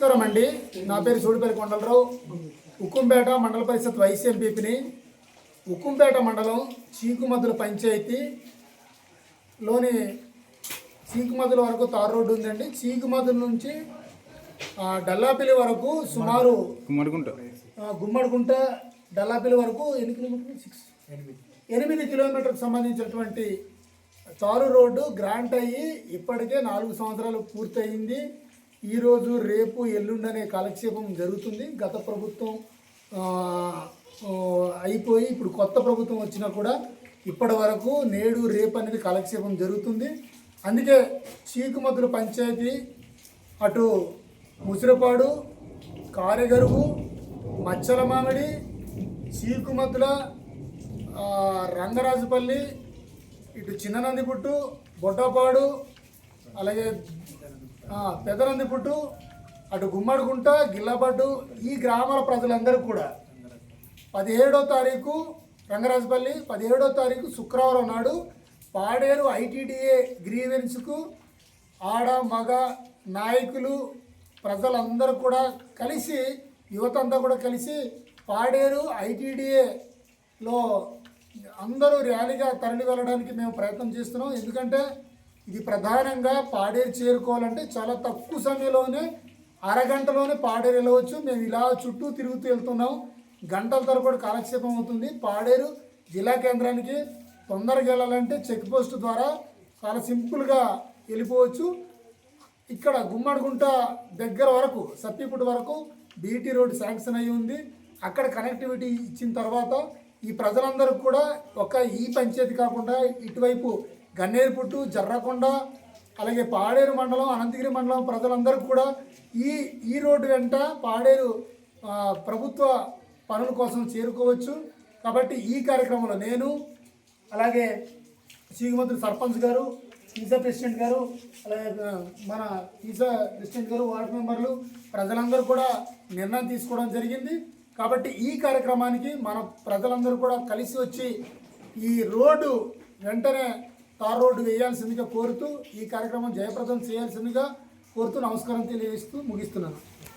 నమస్కారం అండి. నా పేరు సూడిపల్లి కొండలరావు. ఉక్కుంపేట మండల పరిషత్ వైస్ ఎంపీని. ఉక్కుంపేట మండలం చీకుమద్దుల పంచాయతీలోని చీకుమద్దుల వరకు తారు రోడ్డు ఉందండి. చీకుమద్దుల నుంచి డల్లాపల్లి వరకు సుమారు గుమ్మడిగుంట డల్లాపల్లి వరకు ఎన్ని కిలోమీటర్లు? 8 కిలోమీటర్లకు సంబంధించినటువంటి తారు రోడ్డు గ్రాంట్ అయ్యి ఇప్పటికే 4 సంవత్సరాలు పూర్తయింది. ఈరోజు రేపు ఎల్లుండనే కాలక్షేపం జరుగుతుంది. గత ప్రభుత్వం అయిపోయి ఇప్పుడు కొత్త ప్రభుత్వం వచ్చినా కూడా ఇప్పటి వరకు నేడు రేపు అనేది కాలక్షేపం జరుగుతుంది. అందుకే చీకుమద్దుల పంచాయతీ అటు ముసిరపాడు, కారెగరువు, మచ్చల మామిడి, చీకుమద్దుల, రంగరాజుపల్లి, ఇటు చిన్ననందిపుట్టు, బొడ్డపాడు, అలాగే పెదనందిపుట్టు, అటు గుమ్మడిగుంట, గిల్లబడ్డు ఈ గ్రామాల ప్రజలందరూ కూడా 17వ తారీఖు రంగరాజుపల్లి 17వ తారీఖు శుక్రవారం నాడు పాడేరు ఐటీడీఏ గ్రీవెన్స్కు ఆడ మగ నాయకులు ప్రజలందరూ కూడా కలిసి యువత అంతా కూడా కలిసి పాడేరు ఐటీడీఏలో అందరూ ర్యాలీగా తరలి వెళ్ళడానికి మేము ప్రయత్నం చేస్తున్నాం. ఎందుకంటే ఇది ప్రధానంగా పాడేరు చేరుకోవాలంటే చాలా తక్కువ సమయంలోనే అరగంటలోనే పాడేరు వెళ్ళవచ్చు. మేము ఇలా చుట్టూ తిరుగుతూ వెళ్తున్నాం. గంటల తరబడి కాలక్షేపం అవుతుంది. పాడేరు జిల్లా కేంద్రానికి తొందరగా వెళ్ళాలంటే చెక్ పోస్ట్ ద్వారా చాలా సింపుల్గా వెళ్ళిపోవచ్చు. ఇక్కడ గుమ్మడిగుంట దగ్గర వరకు సత్తిపుట్టు వరకు బీటీ రోడ్ శాంక్షన్ అయ్యి ఉంది. అక్కడ కనెక్టివిటీ ఇచ్చిన తర్వాత ఈ ప్రజలందరూ కూడా ఈ పంచాయతీ కాకుండా ఇటువైపు గన్నేరుపుట్టు, జర్రకొండ, అలాగే పాడేరు మండలం, అనంతగిరి మండలం ప్రజలందరూ కూడా ఈ రోడ్డు వెంట పాడేరు ప్రభుత్వ పనుల కోసం చేరుకోవచ్చు. కాబట్టి ఈ కార్యక్రమంలో నేను, అలాగే చీకుమద్దుల సర్పంచ్ గారు, ఈసా ప్రెసిడెంట్ గారు, అలాగే మన ఈసా ప్రెసిడెంట్ గారు, వార్డు మెంబర్లు ప్రజలందరూ కూడా నిర్ణయం తీసుకోవడం జరిగింది. కాబట్టి ఈ కార్యక్రమానికి మన ప్రజలందరూ కూడా కలిసి వచ్చి ఈ రోడ్డు వెంటనే తార్ రోడ్డు వేయాల్సిందిగా కోరుతూ ఈ కార్యక్రమం జయప్రదం చేయాల్సిందిగా కోరుతూ నమస్కారం తెలియజేస్తూ ముగిస్తున్నాను.